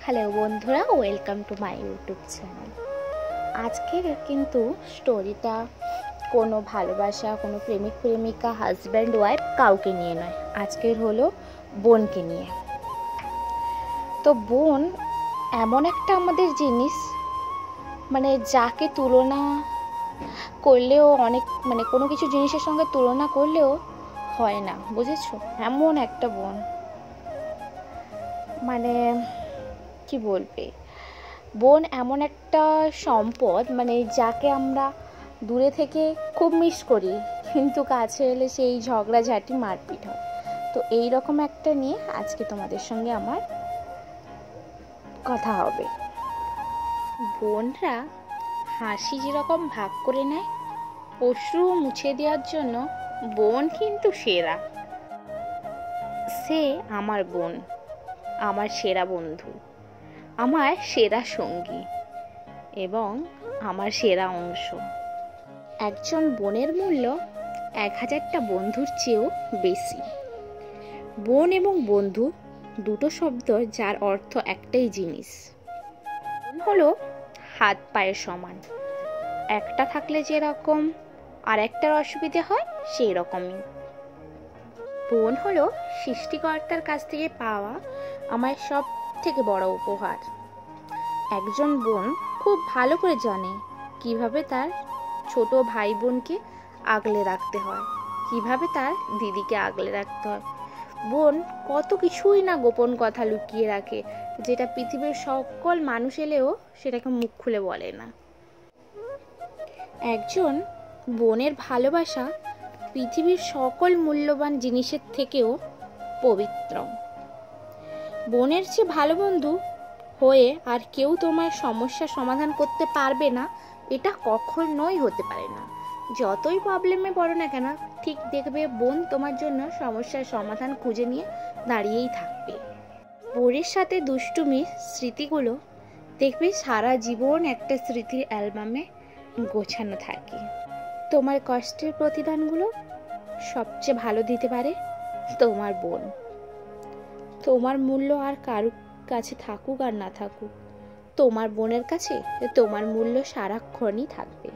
Hello বন্ধুরা, welcome to my YouTube channel. আজকের কিন্তু স্টোরিটা কোনো ভালোবাসা, কোনো প্রেমিক প্রেমিকা, হাজব্যান্ড ওয়াইফ কাউকে নিয়ে নয়। আজকের হলো বোনকে নিয়ে। তো বোন এমন একটা আমাদের জিনিস, যাকে তুলনা করলেও অনেক কোনো কিছু জিনিসের সঙ্গে তুলনা করলেও হয় না, বুঝেছো? এমন একটা বোন, কি বলবে, বোন এমন একটা সম্পদ, যাকে আমরা দূরে থেকে খুব মিস করি, কিন্তু কাছে এলে সেই ঝগড়াঝাটি মারপিট হয়। তো এই রকম একটা নিয়ে আজকে তোমাদের সঙ্গে আমার কথা হবে। বোনরা হাসি যেরকম ভাগ করে নেয়, অশ্রু মুছে দেওয়ার জন্য বোন কিন্তু সেরা। সে আমার বোন, আমার সেরা বন্ধু, আমার সেরা সঙ্গী এবং আমার সেরা অংশ। একজন বোনের মূল্য 1000টা বন্ধুর চেয়েও বেশি। বোন এবং বন্ধু দুটো শব্দ, যার অর্থ একটাই জিনিস। বোন হলো হাত পায়ের সমান, একটা থাকলে যেরকম আর একটার অসুবিধে হয় সেই রকমই। বোন হলো সৃষ্টিকর্তার কাছ থেকে পাওয়া আমার সব থেকে বড় উপহার। একজন বোন খুব ভালো করে জানে কিভাবে তার ছোট ভাই বোনকে আগলে রাখতে হয়, কিভাবে তার দিদিকে আগলে রাখতে হয়। বোন কত কিছুই না গোপন কথা লুকিয়ে রাখে, যেটা পৃথিবীর সকল মানুষ এলেও সেটাকে মুখ খুলে বলে না। একজন বোনের ভালোবাসা পৃথিবীর সকল মূল্যবান জিনিসের থেকেও পবিত্র। বোনের চেয়ে ভালো বন্ধু হয়ে আর কেউ তোমার সমস্যা সমাধান করতে পারবে না, এটা কখনোই হতে পারে না। যতই প্রবলেমে পড়ো না কেন, ঠিক দেখবে বোন তোমার জন্য সমস্যার সমাধান খুঁজে নিয়ে দাঁড়িয়েই থাকবে। বোনের সাথে দুষ্টুমির স্মৃতিগুলো দেখবে সারা জীবন একটা স্মৃতির অ্যালবামে গোছানো থাকে। তোমার কষ্টের প্রতিদানগুলো সবচেয়ে ভালো দিতে পারে তোমার বোন। তোমার মূল্য আর কারুর কাছে থাকুক আর না থাকুক, তোমার বোনের কাছে তোমার মূল্য সারাক্ষণই থাকবে।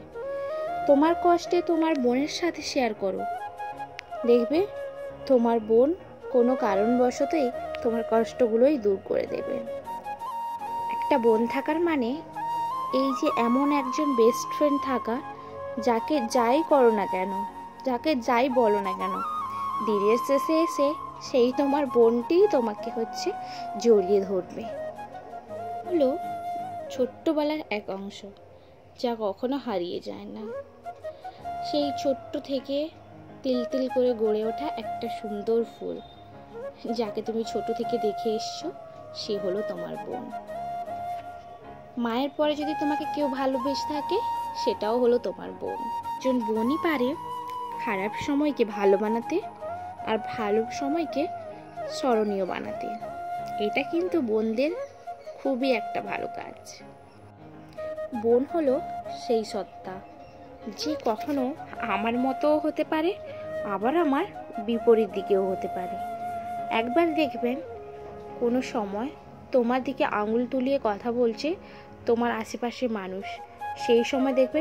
তোমার কষ্টে তোমার বোনের সাথে শেয়ার করো, দেখবে তোমার বোন কোনো কারণবশতই তোমার কষ্টগুলোই দূর করে দেবে। একটা বোন থাকার মানে এই যে এমন একজন বেস্ট ফ্রেন্ড থাকা, যাকে যাই করো না কেন, যাকে যাই বলো না কেন, দিনের শেষে এসে সেই তোমার বোনটিই তোমাকে জড়িয়ে ধরবে। হলো ছোট্টবেলার এক অংশ, যা কখনো হারিয়ে যায় না। সেই ছোট্ট থেকে তিল তিল করে গড়ে ওঠা একটা সুন্দর ফুল, যাকে তুমি ছোট থেকে দেখে এসছো, সে হলো তোমার বোন। মায়ের পরে যদি তোমাকে কেউ ভালোবেসে থাকে, সেটাও হলো তোমার বোন। একজন বোনই পারে খারাপ সময়কে ভালো বানাতে আর ভালো সময়কে স্মরণীয় বানাতে। এটা কিন্তু বোনদের খুবই একটা ভালো কাজ। বোন হলো সেই সত্তা, যে কখনো আমার মতোও হতে পারে, আবার আমার বিপরীত দিকেও হতে পারে। একবার দেখবেন কোনো সময় তোমার দিকে আঙুল তুলিয়ে কথা বলছে তোমার আশেপাশের মানুষ, সেই সময় দেখবে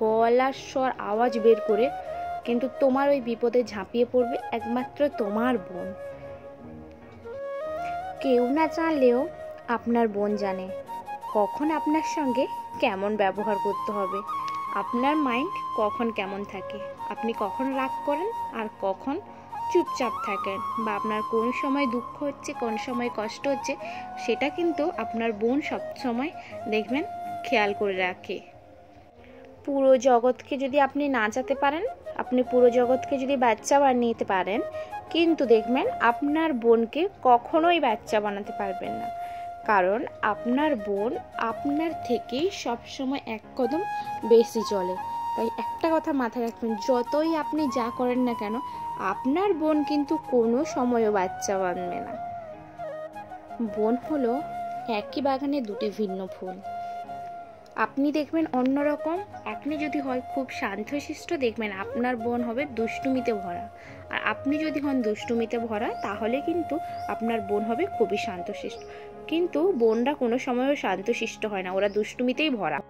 গলার স্বর আওয়াজ বের করে কিন্তু তোমার ওই বিপদে ঝাঁপিয়ে পড়বে একমাত্র তোমার বোন। কেউ না জানলেও আপনার বোন জানে কখন আপনার সঙ্গে কেমন ব্যবহার করতে হবে, আপনার মাইন্ড কখন কেমন থাকে, আপনি কখন রাগ করেন আর কখন চুপচাপ থাকেন, বা আপনার কোন সময় দুঃখ হচ্ছে, কোন সময় কষ্ট হচ্ছে, সেটা কিন্তু আপনার বোন সব সময় দেখবেন খেয়াল করে রাখে। পুরো জগৎকে যদি আপনি নাচাতে পারেন, আপনি পুরো জগৎকে যদি বাচ্চা বানিয়ে নিতে পারেন, কিন্তু দেখবেন আপনার বোনকে কখনোই বাচ্চা বানাতে পারবেন না, কারণ আপনার বোন আপনার থেকেই সবসময় এক কদম বেশি চলে। তাই একটা কথা মাথায় রাখবেন, যতই আপনি যা করেন না কেন, আপনার বোন কিন্তু কোনো সময়ও বাচ্চা বানবে না। বোন হলো একই বাগানে দুটি ভিন্ন ফুল। আপনি দেখবেন অন্যরকম, আপনি যদি হয় খুব শান্তশিষ্ট, দেখবেন আপনার বোন হবে দুষ্টুমিতে ভরা, আর আপনি যদি হন দুষ্টুমিতে ভরা, তাহলে কিন্তু আপনার বোন হবে খুবই শান্তশিষ্ট। কিন্তু বোনরা কোনো সময়ও শান্তশিষ্ট হয় না, ওরা দুষ্টুমিতেই ভরা।